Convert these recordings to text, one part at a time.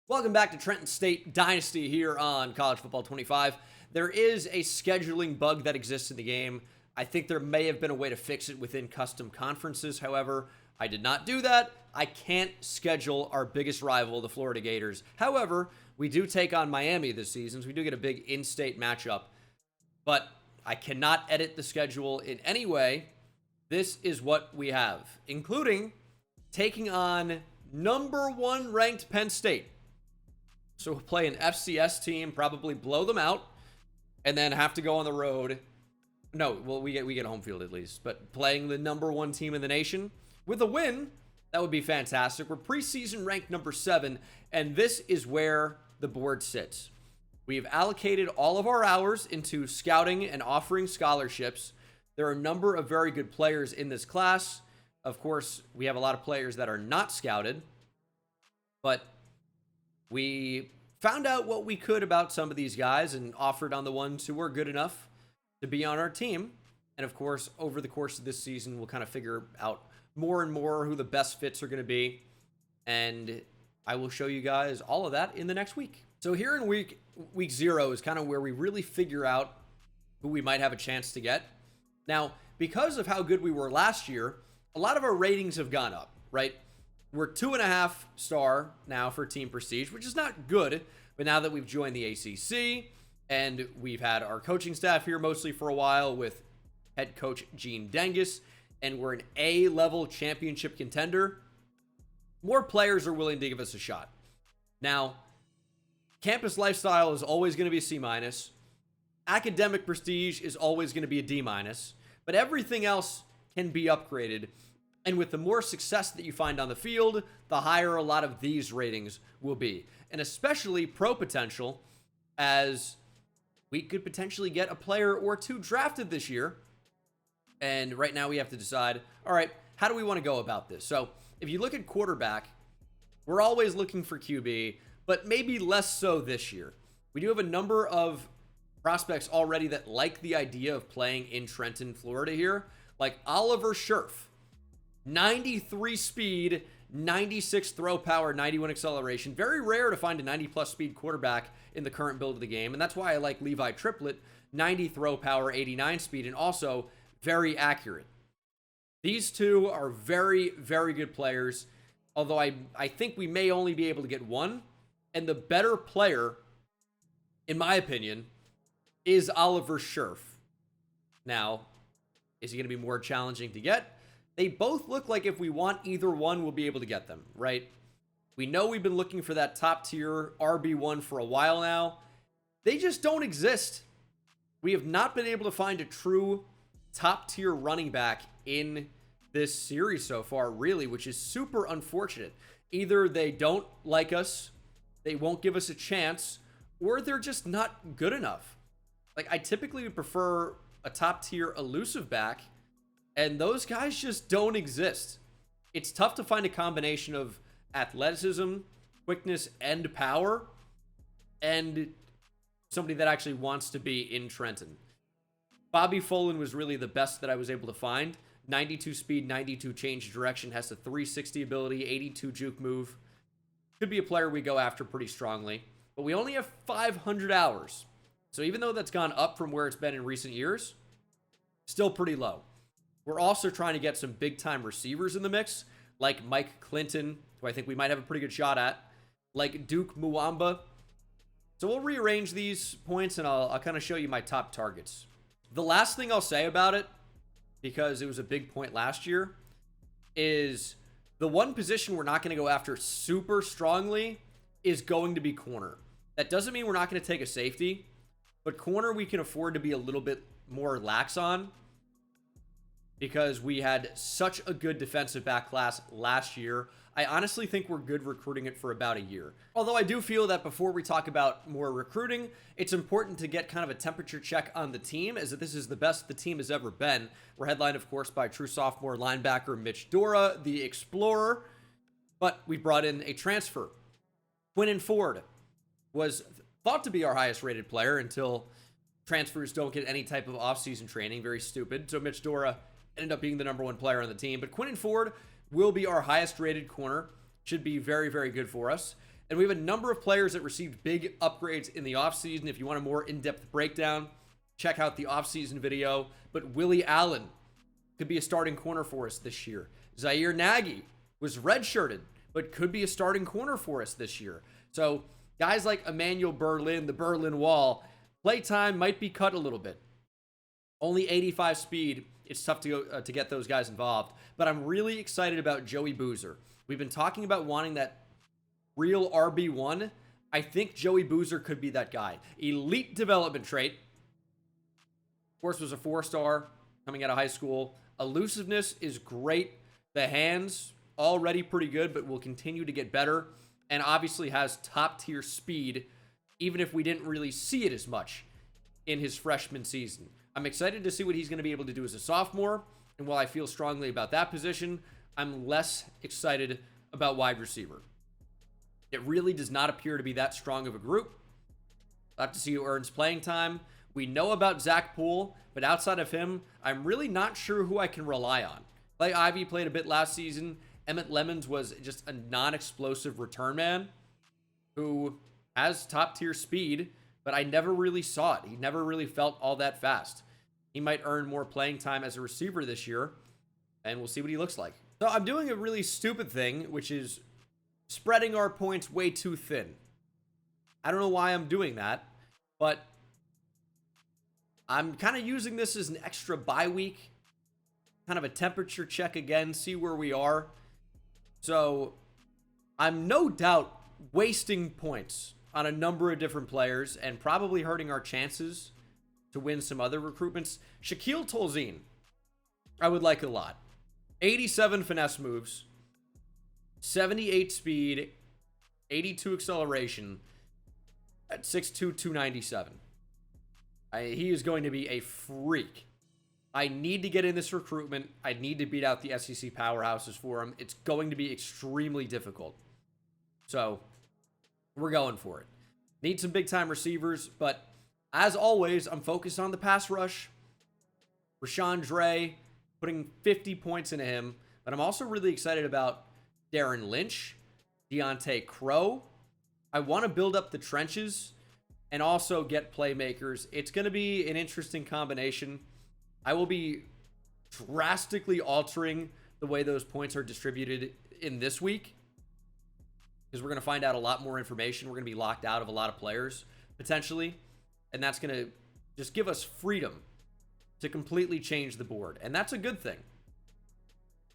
Welcome back to Trenton State Dynasty here on College Football 25. There is a scheduling bug that exists in the game. I think there may have been a way to fix it within custom conferences. However, I did not do that. I can't schedule our biggest rival, the Florida Gators. However, we do take on Miami this season, so we do get a big in-state matchup. But I cannot edit the schedule in any way. This is what we have, including taking on #1 ranked Penn State. So we'll play an FCS team, probably blow them out, and then have to go on the road. No, well, we get home field at least. But playing the #1 team in the nation with a win, that would be fantastic. We're preseason ranked #7, and this is where the board sits. We've allocated all of our hours into scouting and offering scholarships. There are a number of very good players in this class. Of course, we have a lot of players that are not scouted, but we found out what we could about some of these guys and offered on the ones who were good enough to be on our team. And of course, over the course of this season, we'll kind of figure out more and more who the best fits are going to be. And I will show you guys all of that in the next week. So here in week 0 is kind of where we really figure out who we might have a chance to get. Now, because of how good we were last year, a lot of our ratings have gone up, right? We're 2.5 star now for Team Prestige, which is not good. But now that we've joined the ACC and we've had our coaching staff here mostly for a while with head coach Gene Dengus, and we're an A-level championship contender, more players are willing to give us a shot. Now, campus lifestyle is always going to be a C-. Academic prestige is always going to be a D-. But everything else can be upgraded. And with the more success that you find on the field, the higher a lot of these ratings will be. And especially pro potential, as we could potentially get a player or two drafted this year. And right now we have to decide, all right, how do we want to go about this? So if you look at quarterback, we're always looking for QB, but maybe less so this year. We do have a number of prospects already that like the idea of playing in Trenton, Florida here, like Oliver Scherf. 93 speed, 96 throw power, 91 acceleration. Very rare to find a 90-plus speed quarterback in the current build of the game, and that's why I like Levi Triplett, 90 throw power, 89 speed, and also very accurate. These two are very, very good players, although I think we may only be able to get one, and the better player, in my opinion, is Oliver Scherf. Now, is he going to be more challenging to get? They both look like if we want either one, we'll be able to get them, right? We know we've been looking for that top tier RB1 for a while now. They just don't exist. We have not been able to find a true top tier running back in this series so far, really, which is super unfortunate. Either they don't like us, they won't give us a chance, or they're just not good enough. Like, I typically would prefer a top tier elusive back, and those guys just don't exist. It's tough to find a combination of athleticism, quickness, and power, and somebody that actually wants to be in Trenton. Bobby Folan was really the best that I was able to find. 92 speed, 92 change direction, has a 360 ability, 82 juke move. Could be a player we go after pretty strongly, but we only have 500 hours. So even though that's gone up from where it's been in recent years, still pretty low. We're also trying to get some big-time receivers in the mix, like Mike Clinton, who I think we might have a pretty good shot at, like Duke Muamba. So we'll rearrange these points, and I'll kind of show you my top targets. The last thing I'll say about it, because it was a big point last year, is the one position we're not going to go after super strongly is going to be corner. That doesn't mean we're not going to take a safety, but corner we can afford to be a little bit more lax on, because we had such a good defensive back class last year. I honestly think we're good recruiting it for about a year. Although I do feel that before we talk about more recruiting, it's important to get kind of a temperature check on the team, as this is the best the team has ever been. We're headlined, of course, by true sophomore linebacker Mitch Dora, the Explorer, but we brought in a transfer. Quinnen Ford was thought to be our highest rated player until transfers don't get any type of offseason training. Very stupid. So Mitch Dora ended up being the #1 player on the team. But Quinnen Ford will be our highest rated corner. Should be very, very good for us. And we have a number of players that received big upgrades in the offseason. If you want a more in-depth breakdown, check out the offseason video. But Willie Allen could be a starting corner for us this year. Zaire Nagy was redshirted, but could be a starting corner for us this year. So guys like Emmanuel Berlin, the Berlin Wall, playtime might be cut a little bit. Only 85 speed. It's tough to get those guys involved. But I'm really excited about Joey Boozer. We've been talking about wanting that real RB1. I think Joey Boozer could be that guy. Elite development trait. Of course, was a 4-star coming out of high school. Elusiveness is great. The hands, already pretty good, but will continue to get better. And obviously has top-tier speed, even if we didn't really see it as much in his freshman season. I'm excited to see what he's going to be able to do as a sophomore. And while I feel strongly about that position, I'm less excited about wide receiver. It really does not appear to be that strong of a group. I'll have to see who earns playing time. We know about Zach Poole, but outside of him, I'm really not sure who I can rely on. Clay Ivy played a bit last season. Emmett Lemons was just a non-explosive return man who has top-tier speed, but I never really saw it. He never really felt all that fast. He might earn more playing time as a receiver this year, and we'll see what he looks like. So I'm doing a really stupid thing, which is spreading our points way too thin. I don't know why I'm doing that, but I'm kind of using this as an extra bye week, kind of a temperature check again, see where we are. So I'm no doubt wasting points on a number of different players and probably hurting our chances to win some other recruitments. Shaquille Tolzien, I would like a lot. 87 finesse moves, 78 speed, 82 acceleration at 6'2", 297. He is going to be a freak. I need to get in this recruitment. I need to beat out the SEC powerhouses for him. It's going to be extremely difficult. So we're going for it. Need some big-time receivers, but as always, I'm focused on the pass rush. Rashawn Dre, putting 50 points into him. But I'm also really excited about Darren Lynch, Deontay Crow. I want to build up the trenches and also get playmakers. It's going to be an interesting combination. I will be drastically altering the way those points are distributed in this week because we're going to find out a lot more information. We're going to be locked out of a lot of players, potentially. And that's going to just give us freedom to completely change the board. And that's a good thing.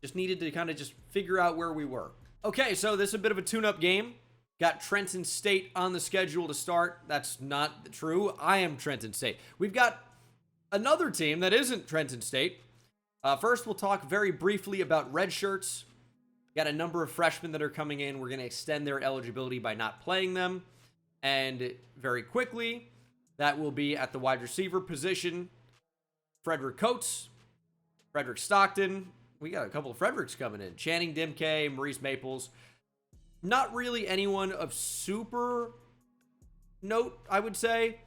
Just needed to kind of just figure out where we were. Okay, so this is a bit of a tune-up game. Got Trenton State on the schedule to start. That's not true. I am Trenton State. We've got another team that isn't Trenton State. First, we'll talk very briefly about red shirts. Got a number of freshmen that are coming in. We're going to extend their eligibility by not playing them. And very quickly, that will be at the wide receiver position. Frederick Coates, Frederick Stockton. We got a couple of Fredericks coming in. Channing Dimke, Maurice Maples. Not really anyone of super note, I would say.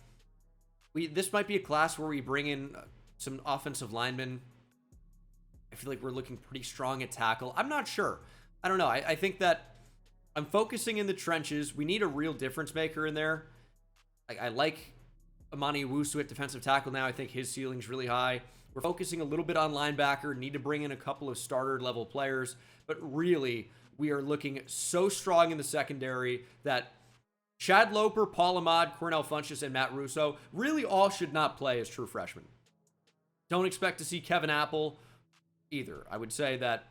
This might be a class where we bring in some offensive linemen. I feel like we're looking pretty strong at tackle. I'm not sure. I don't know. I think that I'm focusing in the trenches. We need a real difference maker in there. I like Amani Owusu at defensive tackle now. I think his ceiling's really high. We're focusing a little bit on linebacker. Need to bring in a couple of starter-level players. But really, we are looking so strong in the secondary that Chad Loper, Paul Ahmad, Cornell Funchess, and Matt Russo really all should not play as true freshmen. Don't expect to see Kevin Apple either. I would say that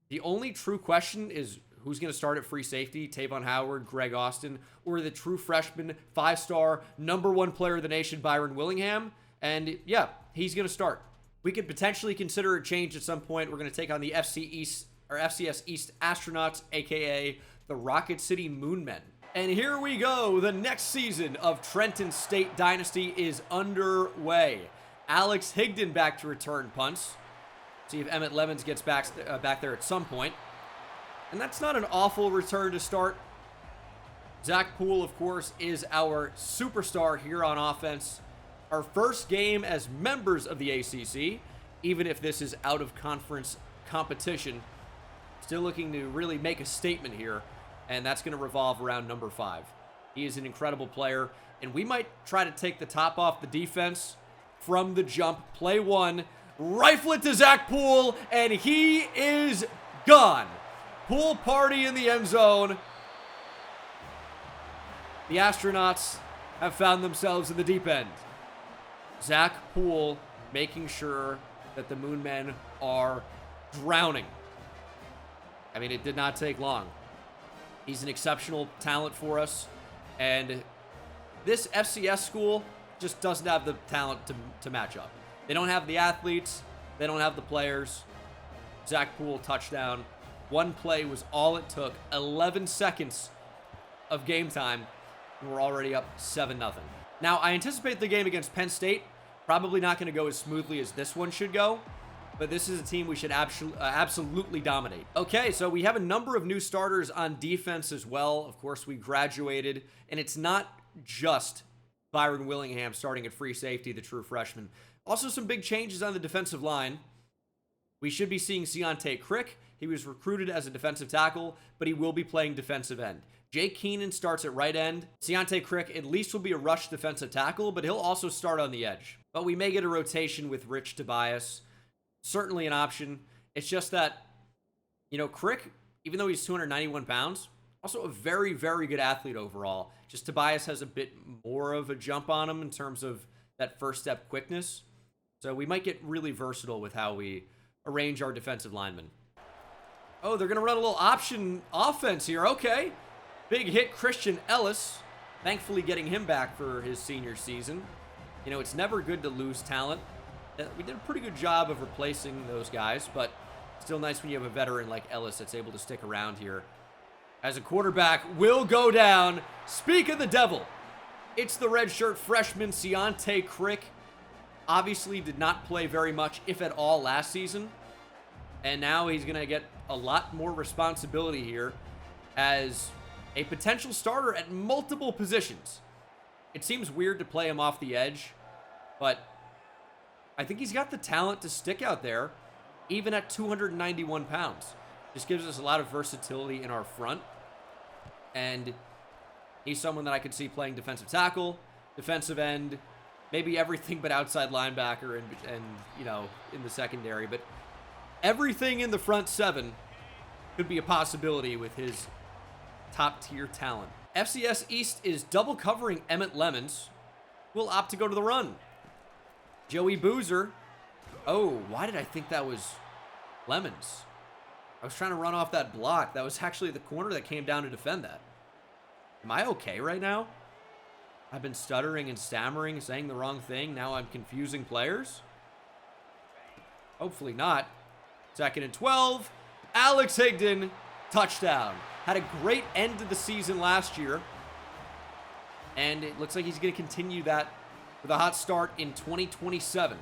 the only true question is who's going to start at free safety, Tavon Howard, Greg Austin, or the true freshman, 5-star, #1 player of the nation, Byron Willingham. And yeah, he's going to start. We could potentially consider a change at some point. We're going to take on the FCS East Astronauts, aka the Rocket City Moonmen. And here we go. The next season of Trenton State Dynasty is underway. Alex Higdon back to return punts. See if Emmett Lemons gets back there at some point. And that's not an awful return to start. Zach Poole, of course, is our superstar here on offense. Our first game as members of the ACC, even if this is out of conference competition. Still looking to really make a statement here and that's going to revolve around number 5. He is an incredible player, and we might try to take the top off the defense from the jump. Play 1, rifle it to Zach Poole, and he is gone. Pool party in the end zone. The Astronauts have found themselves in the deep end. Zach Poole making sure that the Moonmen are drowning. I mean, it did not take long. He's an exceptional talent for us. And this FCS school just doesn't have the talent to match up. They don't have the athletes. They don't have the players. Zach Poole, touchdown. One play was all it took. 11 seconds of game time. And we're already up 7-0. Now, I anticipate the game against Penn State probably not going to go as smoothly as this one should go. But this is a team we should absolutely dominate. Okay, so we have a number of new starters on defense as well. Of course, we graduated. And it's not just Byron Willingham starting at free safety, the true freshman. Also, some big changes on the defensive line. We should be seeing Keontae Crick. He was recruited as a defensive tackle, but he will be playing defensive end. Jake Keenan starts at right end. Keontae Crick at least will be a rush defensive tackle, but he'll also start on the edge. But we may get a rotation with Rich Tobias. Certainly an option. It's just that, you know, Crick, even though he's 291 pounds, also a very, very good athlete overall. Just Tobias has a bit more of a jump on him in terms of that first step quickness. So we might get really versatile with how we arrange our defensive linemen. Oh, they're going to run a little option offense here. Okay. Big hit Christian Ellis. Thankfully getting him back for his senior season. You know, it's never good to lose talent. We did a pretty good job of replacing those guys, but still nice when you have a veteran like Ellis that's able to stick around here. As a quarterback will go down. Speak of the devil. It's the redshirt freshman Keontae Crick. Obviously did not play very much, if at all, last season. And now he's going to get a lot more responsibility here as a potential starter at multiple positions. It seems weird to play him off the edge, but I think he's got the talent to stick out there, even at 291 pounds. Just gives us a lot of versatility in our front. And he's someone that I could see playing defensive tackle, defensive end, maybe everything but outside linebacker and you know, in the secondary. But everything in the front 7 could be a possibility with his top-tier talent. FCS East is double covering Emmett Lemons. Will opt to go to the run. Joey Boozer. Oh, why did I think that was Lemons? I was trying to run off that block. That was actually the corner that came down to defend that. Am I okay right now? I've been stuttering and stammering, saying the wrong thing. Now I'm confusing players. Hopefully not. 2nd and 12. Alex Higdon, touchdown. Had a great end to the season last year. And it looks like he's going to continue that with a hot start in 2027.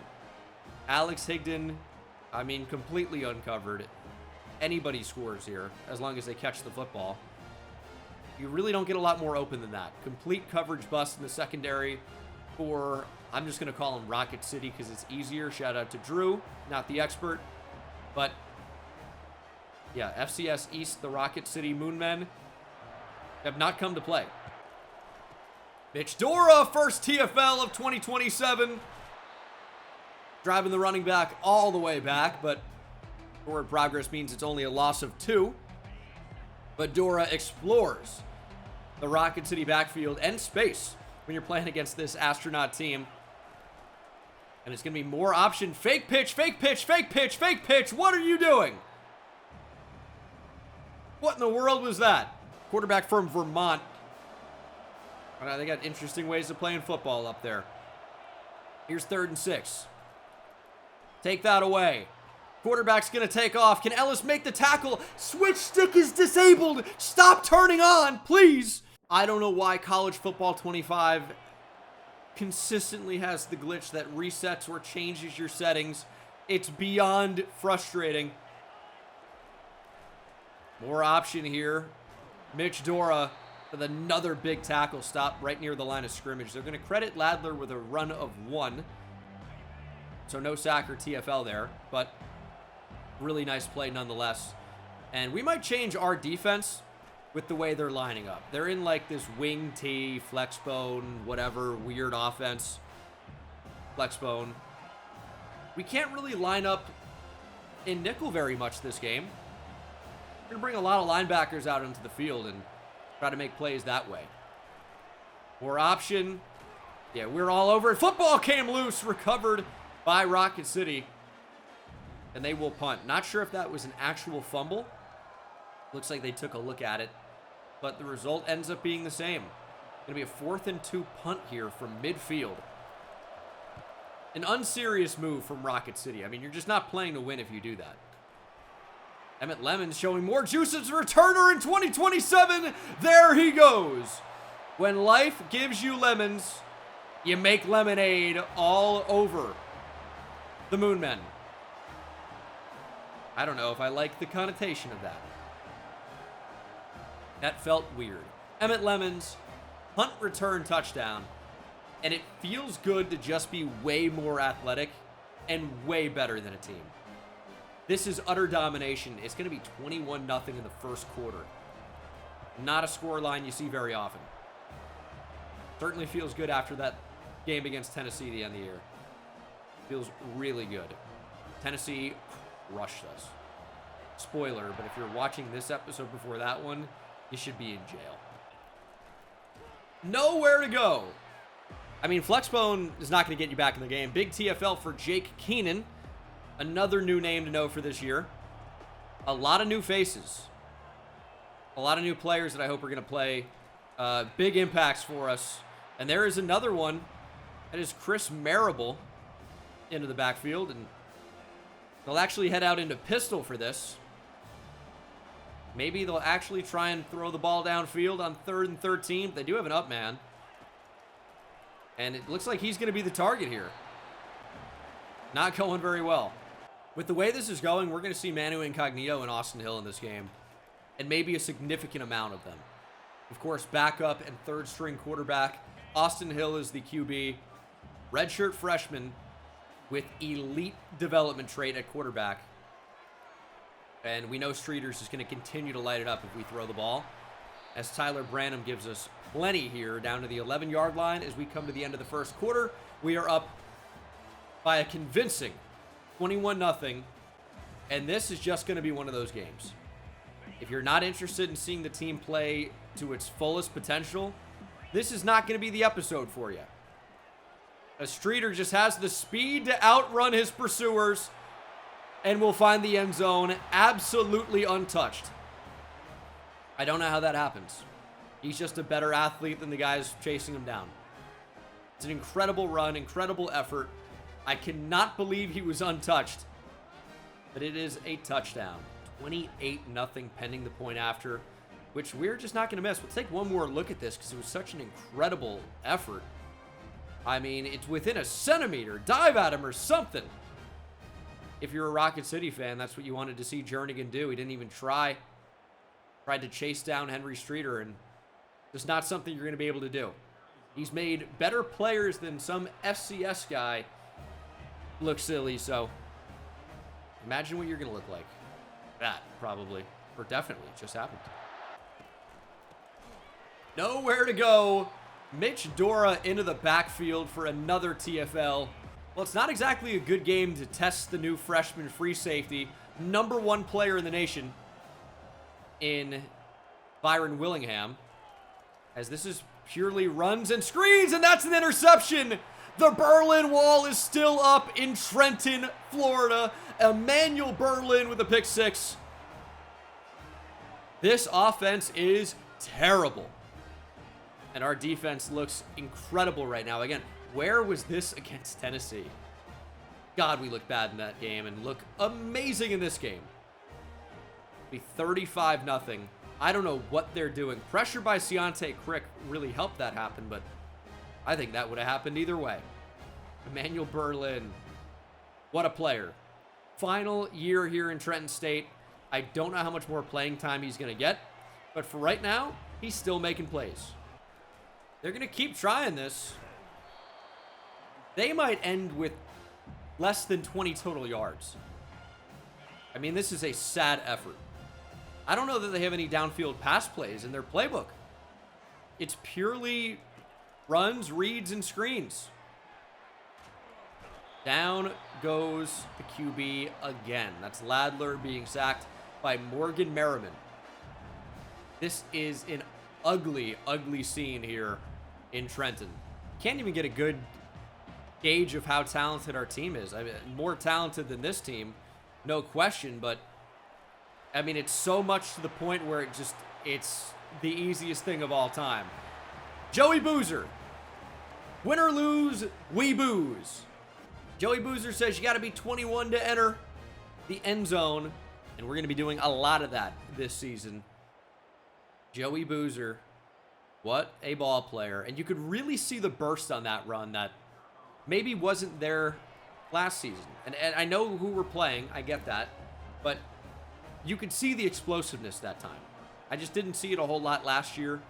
Alex Higdon, I mean, completely uncovered. Anybody scores here, as long as they catch the football. You really don't get a lot more open than that. Complete coverage bust in the secondary for, I'm just going to call him Rocket City because it's easier. Shout out to Drew, not the expert. But, yeah, FCS East, the Rocket City Moonmen have not come to play. Mitch Dora, first TFL of 2027. Driving the running back all the way back, but forward progress means it's only a loss of 2. But Dora explores the Rocket City backfield and space when you're playing against this astronaut team. And it's going to be more option. Fake pitch, fake pitch, fake pitch, fake pitch. What are you doing? What in the world was that? Quarterback from Vermont. They got interesting ways of playing football up there. Here's 3rd and 6. Take that away. Quarterback's going to take off. Can Ellis make the tackle? Switch stick is disabled. Stop turning on, please. I don't know why College Football 25 consistently has the glitch that resets or changes your settings. It's beyond frustrating. More option here. Mitch Dora with another big tackle stop right near the line of scrimmage. They're going to credit Ladler with a run of 1. So no sack or TFL there, but really nice play nonetheless. And we might change our defense with the way they're lining up. They're in like this wing T, flex bone, whatever, weird offense. Flex bone. We can't really line up in nickel very much this game. We're going to bring a lot of linebackers out into the field and try to make plays that way. More option. Yeah, we're all over it. Football came loose, recovered by Rocket City. And they will punt. Not sure if that was an actual fumble. Looks like they took a look at it. But the result ends up being the same. Going to be a 4th and 2 punt here from midfield. An unserious move from Rocket City. I mean, you're just not playing to win if you do that. Emmett Lemons showing more juice as a returner in 2027. There he goes. When life gives you lemons, you make lemonade all over the Moonmen. I don't know if I like the connotation of that. That felt weird. Emmett Lemons, punt return touchdown. And it feels good to just be way more athletic and way better than a team. This is utter domination. It's going to be 21-0 in the first quarter. Not a score line you see very often. Certainly feels good after that game against Tennessee the end of the year. Feels really good. Tennessee crushed us. Spoiler, but if you're watching this episode before that one, you should be in jail. Nowhere to go. I mean, Flexbone is not going to get you back in the game. Big TFL for Jake Keenan. Another new name to know for this year. A lot of new faces. A lot of new players that I hope are going to play big impacts for us. And there is another one. That is Chris Marable into the backfield. And they'll actually head out into pistol for this. Maybe they'll actually try and throw the ball downfield on 3rd and 13. They do have an up man. And it looks like he's going to be the target here. Not going very well. With the way this is going, we're going to see Manu Incognito and Austin Hill in this game. And maybe a significant amount of them. Of course, backup and 3rd string quarterback. Austin Hill is the QB. Redshirt freshman with elite development trait at quarterback. And we know Streeters is going to continue to light it up if we throw the ball. As Tyler Branham gives us plenty here down to the 11-yard line as we come to the end of the first quarter. We are up by a convincing 21-0. And this is just going to be one of those games. If you're not interested in seeing the team play to its fullest potential, this is not going to be the episode for you. A Streeter just has the speed to outrun his pursuers and will find the end zone absolutely untouched. I don't know how that happens. He's just a better athlete than the guys chasing him down. It's an incredible run, incredible effort. I cannot believe he was untouched. But it is a touchdown. 28-0 pending the point after, which we're just not going to miss. Let's take one more look at this because it was such an incredible effort. I mean, it's within a centimeter. Dive at him or something. If you're a Rocket City fan, that's what you wanted to see Jernigan do. He didn't even try. Tried to chase down Henry Streeter, and it's not something you're going to be able to do. He's made better players than some FCS guy look silly, so imagine what you're going to look like. That, probably. Or definitely. Just happened. Nowhere to go. Mitch Dora into the backfield for another TFL. Well, it's not exactly a good game to test the new freshman free safety. #1 player in the nation in Byron Willingham. As this is purely runs and screens, and that's an interception. The Berlin Wall is still up in Trenton, Florida. Emmanuel Berlin with a pick six. This offense is terrible. And our defense looks incredible right now. Again, where was this against Tennessee? God, we look bad in that game and look amazing in this game. Be 35-0. I don't know what they're doing. Pressure by Ciante Crick really helped that happen, but I think that would have happened either way. Emmanuel Berlin, what a player. Final year here in Trenton State. I don't know how much more playing time he's going to get, but for right now, he's still making plays. They're going to keep trying this. They might end with less than 20 total yards. I mean, this is a sad effort. I don't know that they have any downfield pass plays in their playbook. It's purely runs, reads, and screens. Down goes the QB again. That's Ladler being sacked by Morgan Merriman. This is an ugly, ugly scene here in Trenton. Can't even get a good gauge of how talented our team is. I mean, more talented than this team, no question, but I mean, it's so much to the point where it's the easiest thing of all time. Joey Boozer. Win or lose, we booze. Joey Boozer says you got to be 21 to enter the end zone, and we're going to be doing a lot of that this season. Joey Boozer, what a ball player. And you could really see the burst on that run that maybe wasn't there last season. And I know who we're playing, I get that, but you could see the explosiveness that time. I just didn't see it a whole lot last year.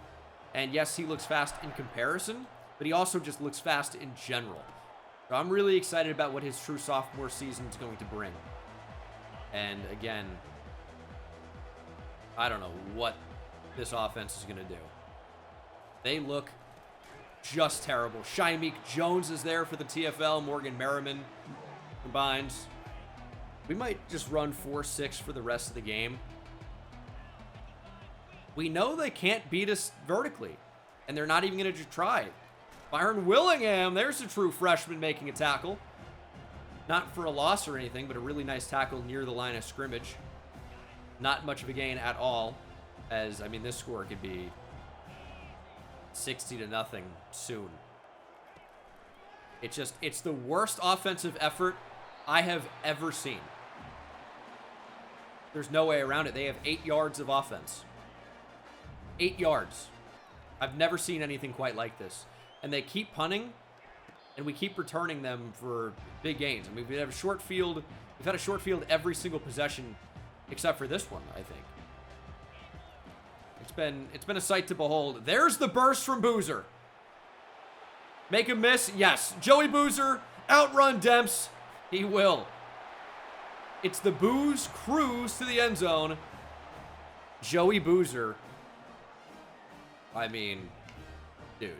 And yes, he looks fast in comparison, but he also just looks fast in general. So I'm really excited about what his true sophomore season is going to bring. And again, I don't know what this offense is going to do. They look just terrible. Shameik Jones is there for the TFL. Morgan Merriman combines. We might just run 4-6 for the rest of the game. We know they can't beat us vertically, and they're not even going to try. Byron Willingham, there's a true freshman making a tackle. Not for a loss or anything, but a really nice tackle near the line of scrimmage. Not much of a gain at all, as, I mean, this score could be 60-0 soon. It's the worst offensive effort I have ever seen. There's no way around it. They have 8 yards of offense. 8 yards. I've never seen anything quite like this. And they keep punting, and we keep returning them for big gains. I mean, we have a short field. We've had a short field every single possession, except for this one, I think. It's been a sight to behold. There's the burst from Boozer. Make him miss? Yes. Joey Boozer, outrun Demps. He will. It's the Booze cruise to the end zone. Joey Boozer. I mean, dude,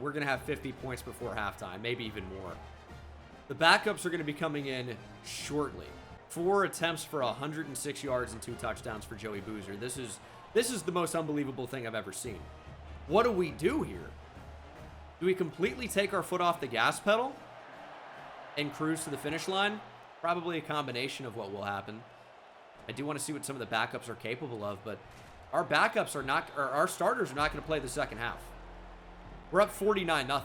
we're going to have 50 points before halftime, maybe even more. The backups are going to be coming in shortly. 4 attempts for 106 yards and 2 touchdowns for Joey Boozer. This is the most unbelievable thing I've ever seen. What do we do here? Do we completely take our foot off the gas pedal and cruise to the finish line? Probably a combination of what will happen. I do want to see what some of the backups are capable of, but our backups are not, or our starters are not going to play the second half. We're up 49-0.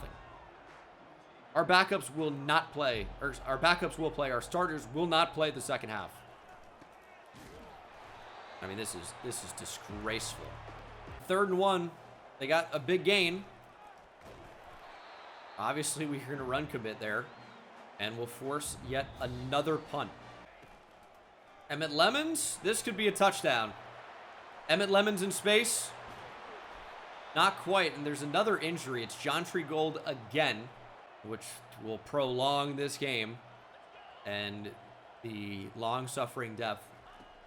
Our backups will not play, or our backups will play. Our starters will not play the second half. I mean, this is disgraceful. 3rd and 1. They got a big gain. Obviously, we're going to run commit there. And we'll force yet another punt. Emmett Lemons, this could be a touchdown. Emmett Lemons in space. Not quite, and there's another injury. It's John Gold again, which will prolong this game. And the long-suffering death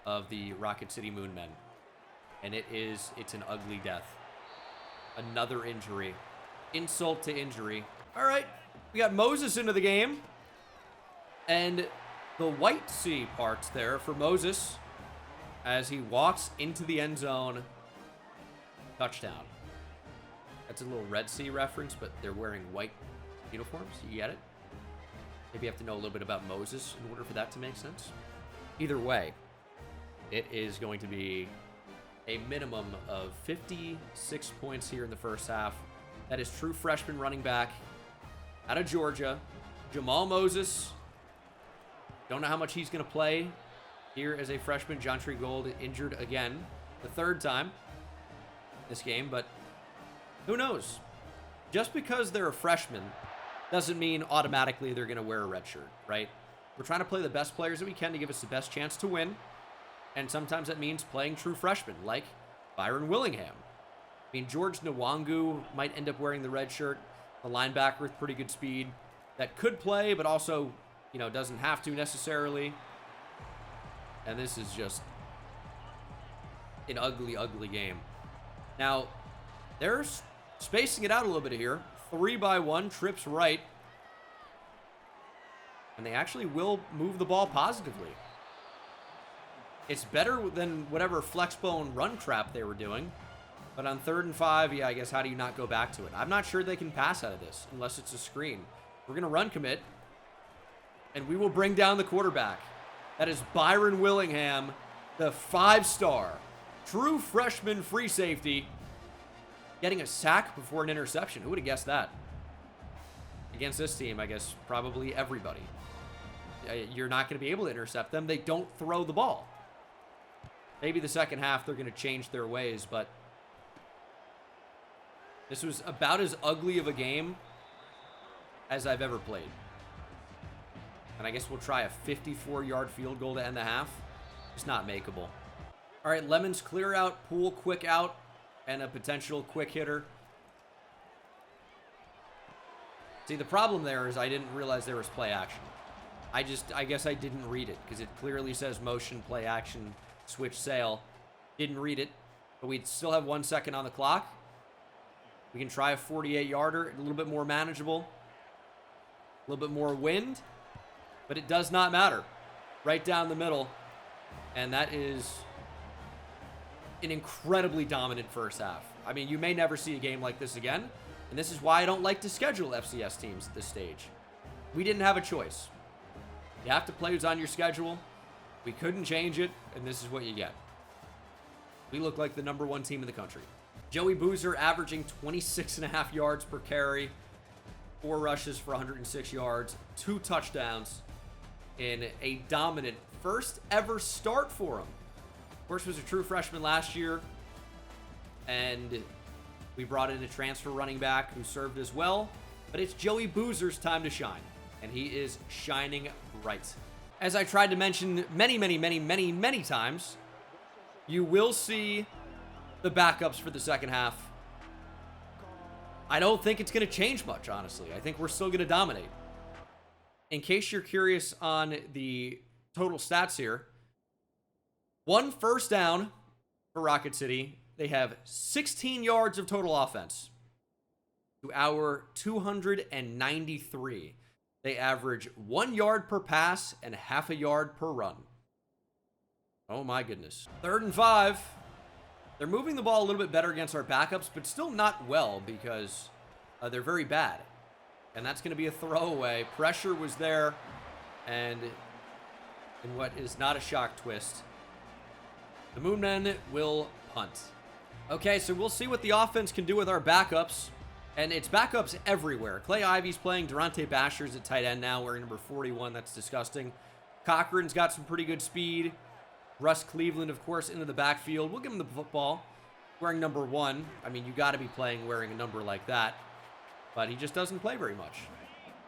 of the Rocket City Moonmen. And it's an ugly death. Another injury. Insult to injury. All right, we got Moses into the game. And the white C parts there for Moses as he walks into the end zone. Touchdown. That's a little Red Sea reference, but they're wearing white uniforms. You get it? Maybe you have to know a little bit about Moses in order for that to make sense. Either way, it is going to be a minimum of 56 points here in the first half. That is true freshman running back out of Georgia, Jamal Moses. Don't know how much he's going to play here as a freshman. John Gold injured again, the 3rd time this game, but who knows? Just because they're a freshman doesn't mean automatically they're going to wear a red shirt, right? We're trying to play the best players that we can to give us the best chance to win, and sometimes that means playing true freshmen, like Byron Willingham. I mean, George Nwangu might end up wearing the red shirt, a linebacker with pretty good speed that could play, but also, you know, doesn't have to necessarily. And this is just an ugly, ugly game. Now, they're spacing it out a little bit here. 3-by-1, trips right. And they actually will move the ball positively. It's better than whatever flexbone run crap they were doing. But on 3rd and 5, yeah, I guess how do you not go back to it? I'm not sure they can pass out of this unless it's a screen. We're going to run commit. And we will bring down the quarterback. That is Byron Willingham, the 5-star, true freshman free safety, getting a sack before an interception. Who would have guessed that? Against this team, I guess probably everybody. You're not going to be able to intercept them. They don't throw the ball. Maybe the second half they're going to change their ways, but this was about as ugly of a game as I've ever played. And I guess we'll try a 54-yard field goal to end the half. It's not makeable. All right, Lemons clear out, Pool quick out, and a potential quick hitter. See, the problem there is I didn't realize there was play action. I guess I didn't read it because it clearly says motion, play action, switch sail. Didn't read it, but we still have 1 second on the clock. We can try a 48-yarder, a little bit more manageable, a little bit more wind, but it does not matter. Right down the middle, and that is an incredibly dominant first half. I mean, you may never see a game like this again, and this is why I don't like to schedule FCS teams at this stage. We didn't have a choice. You have to play who's on your schedule. We couldn't change it, and this is what you get. We look like the #1 team in the country. Joey Boozer averaging 26.5 yards per carry, 4 rushes for 106 yards, 2 touchdowns in a dominant first ever start for him. Of course, was a true freshman last year, and we brought in a transfer running back who served as well, but it's Joey Boozer's time to shine, and he is shining bright. As I tried to mention many times, you will see the backups for the second half. I don't think it's going to change much, honestly. I think we're still going to dominate. In case you're curious on the total stats here, 1 first down for Rocket City. They have 16 yards of total offense to our 293. They average 1 yard per pass and half a yard per run. Oh my goodness. 3rd and 5. They're moving the ball a little bit better against our backups, but still not well because they're very bad. And that's going to be a throwaway. Pressure was there, and in what is not a shock twist, the Moonmen will punt. Okay, so we'll see what the offense can do with our backups. And it's backups everywhere. Clay Ivy's playing. Durante Basher's at tight end now, wearing number 41. That's disgusting. Cochran's got some pretty good speed. Russ Cleveland, of course, into the backfield. We'll give him the football. Wearing number 1. I mean, you got to be playing wearing a number like that. But he just doesn't play very much.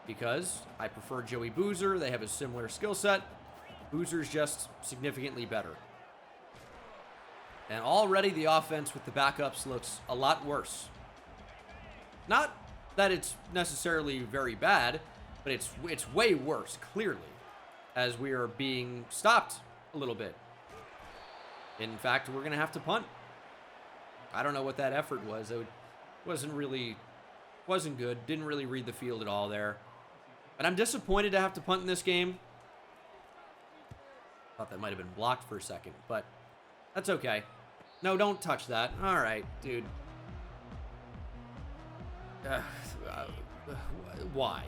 Because I prefer Joey Boozer. They have a similar skill set. Boozer's just significantly better. And already the offense with the backups looks a lot worse. Not that it's necessarily very bad, but it's way worse, clearly, as we are being stopped a little bit. In fact, we're going to have to punt. I don't know what that effort was. It wasn't good. Didn't really read the field at all there. But I'm disappointed to have to punt in this game. Thought that might have been blocked for a second, but that's okay. No, don't touch that. All right, dude. Why?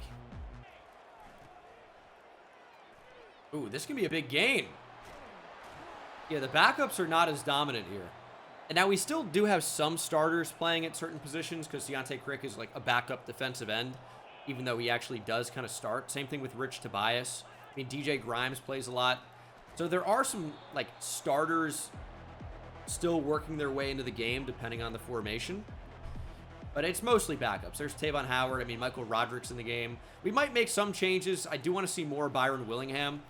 Ooh, this can be a big game. Yeah, the backups are not as dominant here. And now we still do have some starters playing at certain positions because Deontay Crick is like a backup defensive end, even though he actually does kind of start. Same thing with Rich Tobias. I mean, DJ Grimes plays a lot. So there are some like starters still working their way into the game depending on the formation. But it's mostly backups. There's Tavon Howard. I mean, Michael Roderick's in the game. We might make some changes. I do want to see more Byron Willingham.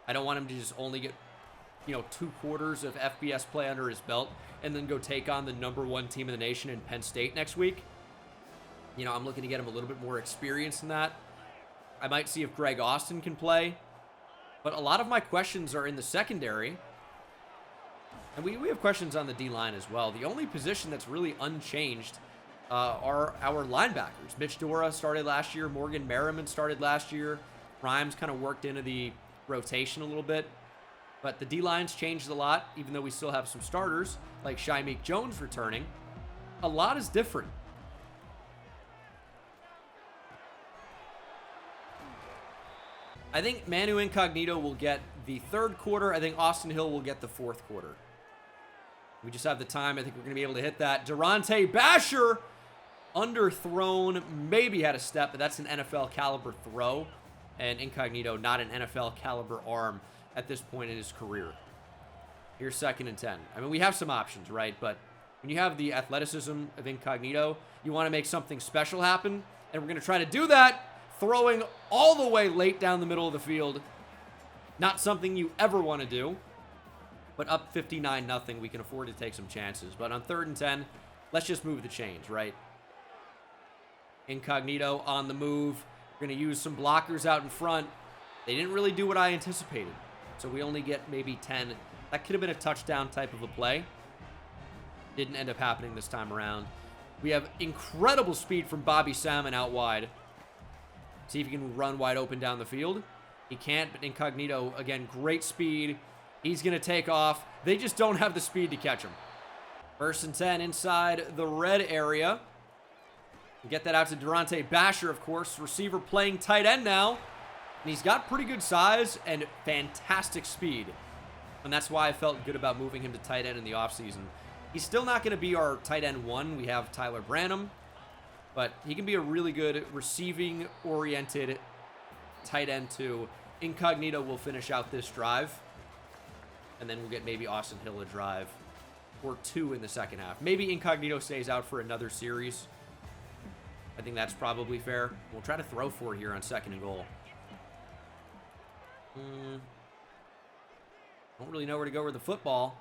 I don't want him to just only get, 2 quarters of FBS play under his belt and then go take on the #1 team in the nation in Penn State next week. I'm looking to get him a little bit more experience in that. I might see if Greg Austin can play. But a lot of my questions are in the secondary. And we have questions on the D-line as well. The only position that's really unchanged are our linebackers. Mitch Dora started last year. Morgan Merriman started last year. Rhymes kind of worked into the rotation a little bit. But the D-line's changed a lot, even though we still have some starters, like Shameik Jones returning. A lot is different. I think Manu Incognito will get the third quarter. I think Austin Hill will get the fourth quarter. We just have the time. I think we're going to be able to hit that. Durante Basher, underthrown, maybe had a step, but that's an NFL caliber throw. And Incognito, not an NFL caliber arm at this point in his career. Here's 2nd and 10. I mean, we have some options, right? But when you have the athleticism of Incognito, you want to make something special happen. And we're going to try to do that, throwing all the way late down the middle of the field. Not something you ever want to do. But up 59-0, we can afford to take some chances. But on 3rd and 10, let's just move the chains, right? Incognito on the move. We're going to use some blockers out in front. They didn't really do what I anticipated. So we only get maybe 10. That could have been a touchdown type of a play. Didn't end up happening this time around. We have incredible speed from Bobby Salmon out wide. See if he can run wide open down the field. He can't, but Incognito, again, great speed. He's going to take off. They just don't have the speed to catch him. 1st and 10 inside the red area. Get that out to Durante Basher, of course. Receiver playing tight end now. And he's got pretty good size and fantastic speed. And that's why I felt good about moving him to tight end in the offseason. He's still not going to be our tight end 1. We have Tyler Branham. But he can be a really good receiving-oriented tight end 2. Incognito will finish out this drive. And then we'll get maybe Austin Hill a drive or 2 in the second half. Maybe Incognito stays out for another series. I think that's probably fair. We'll try to throw for here on 2nd and goal. Don't really know where to go with the football.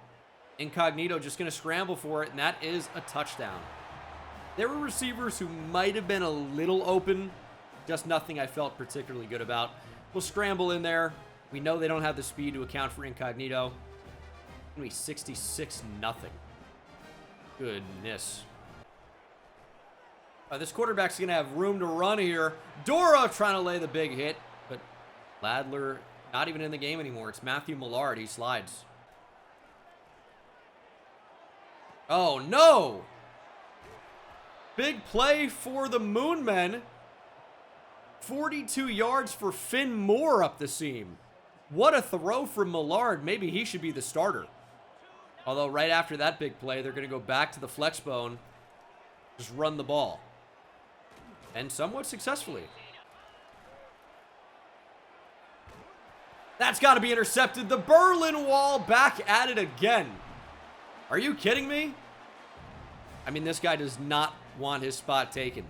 Incognito just going to scramble for it, and that is a touchdown. There were receivers who might have been a little open, just nothing I felt particularly good about. We'll scramble in there. We know they don't have the speed to account for Incognito. It's going to be 66-0. Goodness. This quarterback's going to have room to run here. Dora trying to lay the big hit, but Ladler not even in the game anymore. It's Matthew Millard. He slides. Oh, no! Big play for the Moonmen. 42 yards for Finn Moore up the seam. What a throw from Millard. Maybe he should be the starter. Although right after that big play, they're going to go back to the flex bone. Just run the ball. And somewhat successfully. That's got to be intercepted. The Berlin Wall back at it again. Are you kidding me? I mean, this guy does not want his spot taken.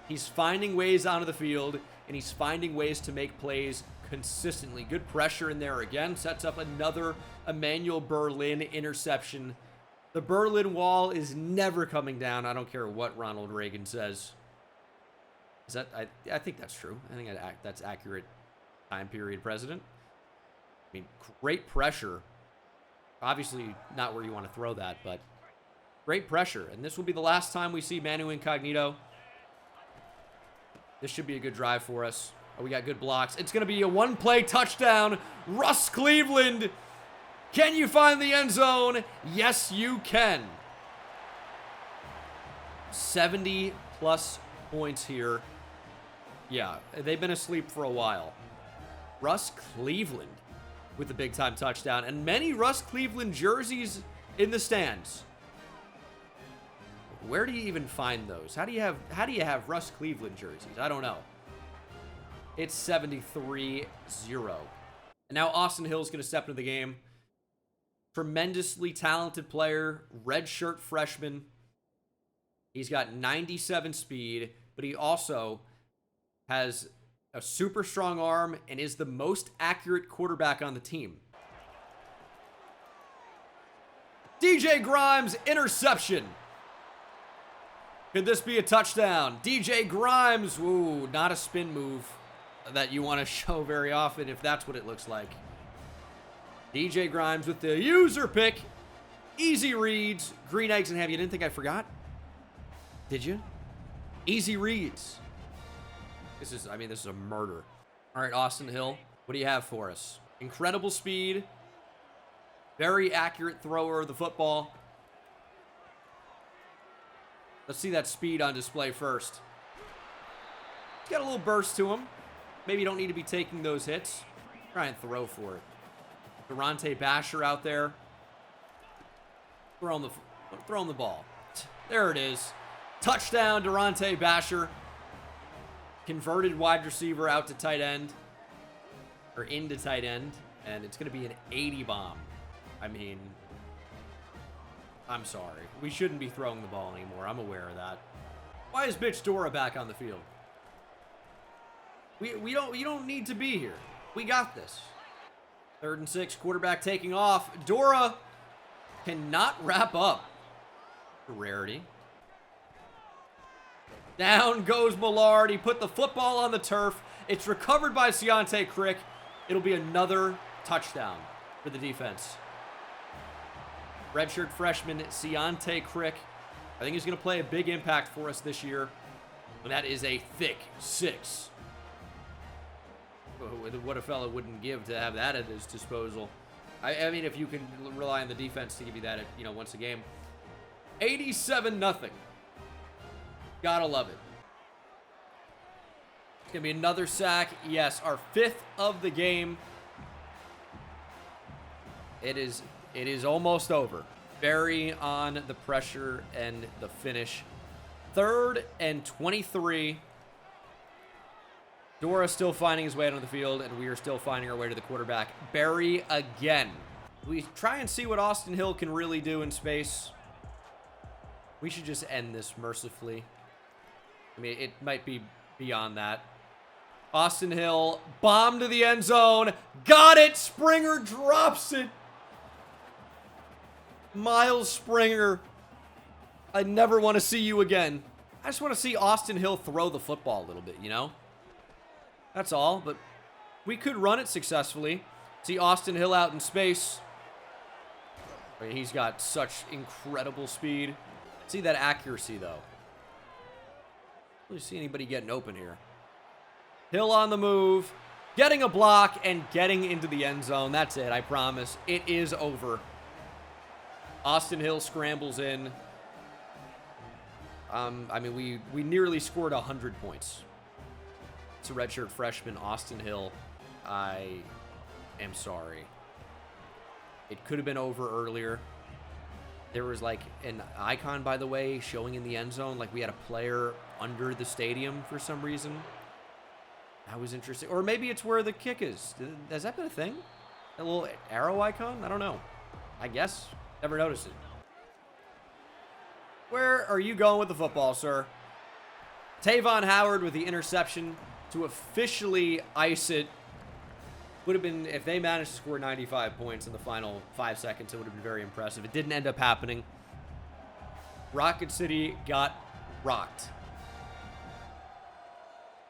He's finding ways onto the field, and he's finding ways to make plays consistently. Good pressure in there again. Sets up another Emmanuel Berlin interception. The Berlin Wall is never coming down. I don't care what Ronald Reagan says. Is that? I think that's true. I think that's accurate. Time period president. I mean, great pressure. Obviously not where you want to throw that, but great pressure. And this will be the last time we see Manu Incognito. This should be a good drive for us. Oh, we got good blocks. It's going to be a one-play touchdown. Russ Cleveland. Can you find the end zone? Yes, you can. 70-plus points here. Yeah, they've been asleep for a while. Russ Cleveland with the big-time touchdown. And many Russ Cleveland jerseys in the stands. Where do you even find those? How do you have Russ Cleveland jerseys? I don't know. It's 73-0. And now Austin Hill's going to step into the game. Tremendously talented player, redshirt freshman. He's got 97 speed, but he also has a super strong arm and is the most accurate quarterback on the team. DJ Grimes, interception. Could this be a touchdown? DJ Grimes, ooh, not a spin move that you want to show very often if that's what it looks like. DJ Grimes with the user pick. Easy reads, green eggs and ham. You didn't think I forgot? Did you? Easy reads. This is a murder. All right, Austin Hill, what do you have for us? Incredible speed. Very accurate thrower of the football. Let's see that speed on display first. He's got a little burst to him. Maybe you don't need to be taking those hits. Try and throw for it. Durante Basher out there. Throw him the ball. There it is. Touchdown, Durante Basher. Converted wide receiver out to tight end. Or into tight end. And it's going to be an 80 bomb. I mean, I'm sorry. We shouldn't be throwing the ball anymore. I'm aware of that. Why is Bitch Dora back on the field? You don't need to be here. We got this. 3rd and 6, quarterback taking off. Dora cannot wrap up. Rarity. Down goes Millard. He put the football on the turf. It's recovered by Ciante Crick. It'll be another touchdown for the defense. Redshirt freshman Ciante Crick. I think he's going to play a big impact for us this year. And that is a thick 6. What a fella wouldn't give to have that at his disposal. I mean, if you can rely on the defense to give you that, once a game. 87-0. Gotta love it. It's gonna be another sack. Yes, our 5th of the game. It is almost over. Very on the pressure and the finish. 3rd and 23. Dora still finding his way onto the field, and we are still finding our way to the quarterback. Barry again. We try and see what Austin Hill can really do in space. We should just end this mercifully. I mean, it might be beyond that. Austin Hill, bomb to the end zone. Got it! Springer drops it. Miles Springer. I never want to see you again. I just want to see Austin Hill throw the football a little bit, That's all, but we could run it successfully. See Austin Hill out in space. I mean, he's got such incredible speed. See that accuracy, though. Really see anybody getting open here. Hill on the move, getting a block, and getting into the end zone. That's it, I promise. It is over. Austin Hill scrambles in. I mean, we nearly scored 100 points. It's a redshirt freshman, Austin Hill. I am sorry. It could have been over earlier. There was like an icon, by the way, showing in the end zone. Like we had a player under the stadium for some reason. That was interesting. Or maybe it's where the kick is. Has that been a thing? A little arrow icon? I don't know. I guess. Never noticed it. Where are you going with the football, sir? Tavon Howard with the interception to officially ice it. Would have been, if they managed to score 95 points in the final 5 seconds, it would have been very impressive. It didn't end up happening. Rocket City got rocked.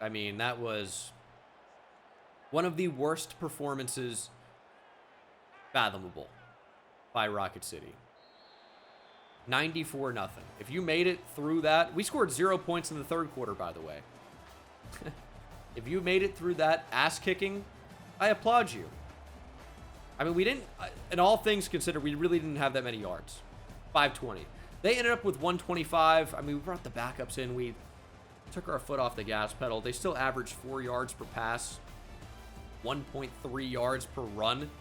I mean, that was one of the worst performances fathomable by Rocket City. 94-0. If you made it through that, we scored 0 points in the 3rd quarter, by the way. If you made it through that ass kicking, I applaud you. I mean, we didn't, in all things considered, we really didn't have that many yards. 520. They ended up with 125. I mean, we brought the backups in. We took our foot off the gas pedal. They still averaged 4 yards per pass, 1.3 yards per run.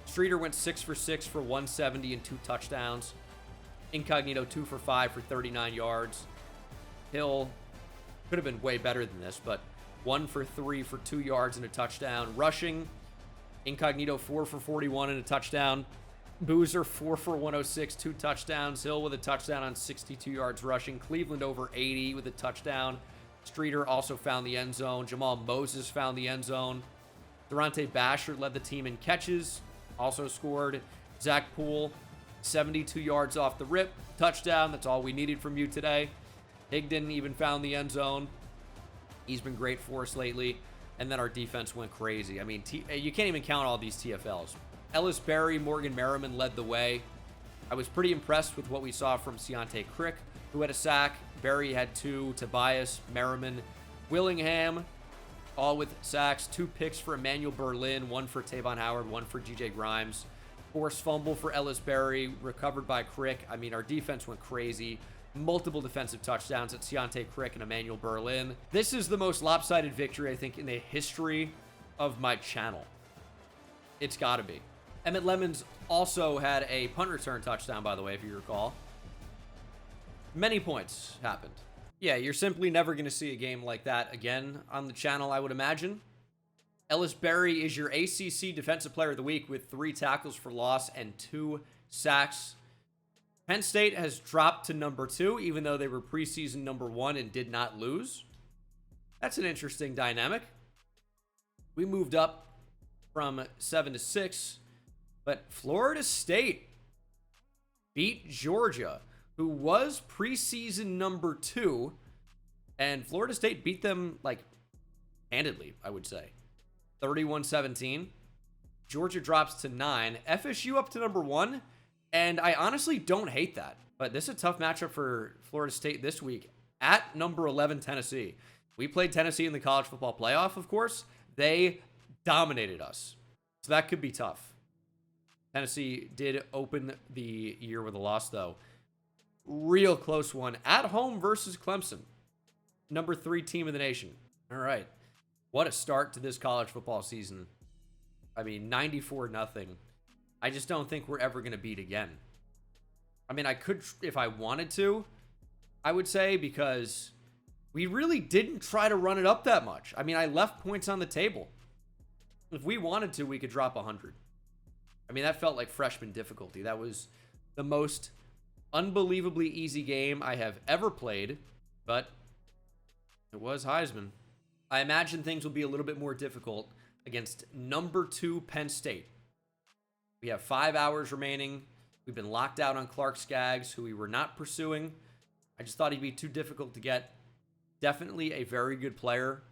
Streeter went 6 for 6 for 170 and 2 touchdowns. Incognito 2 for 5 for 39 yards. Hill could have been way better than this, but 1 for 3 for 2 yards and a touchdown. Rushing, Incognito 4 for 41 and a touchdown. Boozer 4 for 106, 2 touchdowns. Hill with a touchdown on 62 yards rushing. Cleveland over 80 with a touchdown. Streeter also found the end zone. Jamal Moses found the end zone. Durante Basher led the team in catches, also scored. Zach Poole, 72 yards off the rip. Touchdown. That's all we needed from you today. Higdon even found the end zone. He's been great for us lately. And then our defense went crazy. I mean, you can't even count all these TFLs. Ellis Berry, Morgan Merriman led the way. I was pretty impressed with what we saw from Keontae Crick, who had a sack. Barry had 2. Tobias, Merriman, Willingham, all with sacks. 2 picks for Emmanuel Berlin, 1 for Tavon Howard, 1 for GJ Grimes. Forced fumble for Ellis Berry, recovered by Crick. I mean, our defense went crazy. Multiple defensive touchdowns at Keontae Crick and Emmanuel Berlin. This is the most lopsided victory, I think, in the history of my channel. It's got to be. Emmett Lemons also had a punt return touchdown, by the way, if you recall. Many points happened. Yeah, you're simply never going to see a game like that again on the channel, I would imagine. Ellis Berry is your ACC Defensive Player of the Week with 3 tackles for loss and 2 sacks. Penn State has dropped to number 2, even though they were preseason number 1 and did not lose. That's an interesting dynamic. We moved up from 7 to 6, but Florida State beat Georgia, who was preseason number 2, and Florida State beat them, like, handedly, I would say. 31-17. Georgia drops to 9. FSU up to number 1, and I honestly don't hate that. But this is a tough matchup for Florida State this week at number 11, Tennessee. We played Tennessee in the college football playoff, of course. They dominated us, so that could be tough. Tennessee did open the year with a loss, though. Real close one. At home versus Clemson. Number 3 team in the nation. All right. What a start to this college football season. I mean, 94-0. I just don't think we're ever going to beat again. I mean, I could, if I wanted to, I would say, because we really didn't try to run it up that much. I mean, I left points on the table. If we wanted to, we could drop 100. I mean, that felt like freshman difficulty. That was the most unbelievably easy game I have ever played, but it was Heisman. I imagine things will be a little bit more difficult against number 2 Penn State. We have 5 hours remaining. We've been locked out on Clark Skaggs, who we were not pursuing. I just thought he'd be too difficult to get. Definitely a very good player.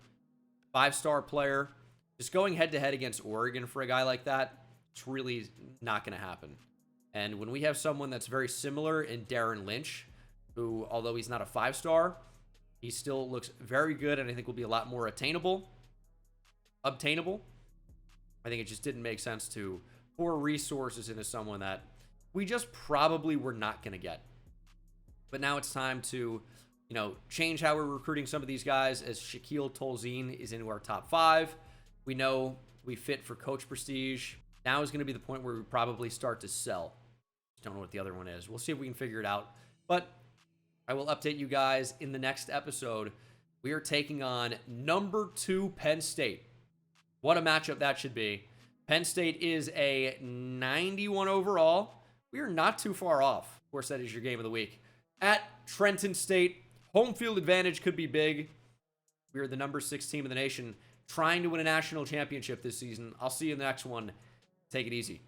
5-star player. Just going head-to-head against Oregon for a guy like that, it's really not going to happen. And when we have someone that's very similar in Darren Lynch, who, although he's not a 5-star, he still looks very good, and I think will be a lot more obtainable. I think it just didn't make sense to pour resources into someone that we just probably were not going to get. But now it's time to, change how we're recruiting some of these guys, as Shaquille Tolzien is into our top 5. We know we fit for coach prestige. Now is going to be the point where we probably start to sell. Just don't know what the other one is. We'll see if we can figure it out. But I will update you guys in the next episode. We are taking on number 2 Penn State. What a matchup that should be. Penn State is a 91 overall. We are not too far off. Of course, that is your game of the week. At Trenton State, home field advantage could be big. We are the number 6 team in the nation, trying to win a national championship this season. I'll see you in the next one. Take it easy.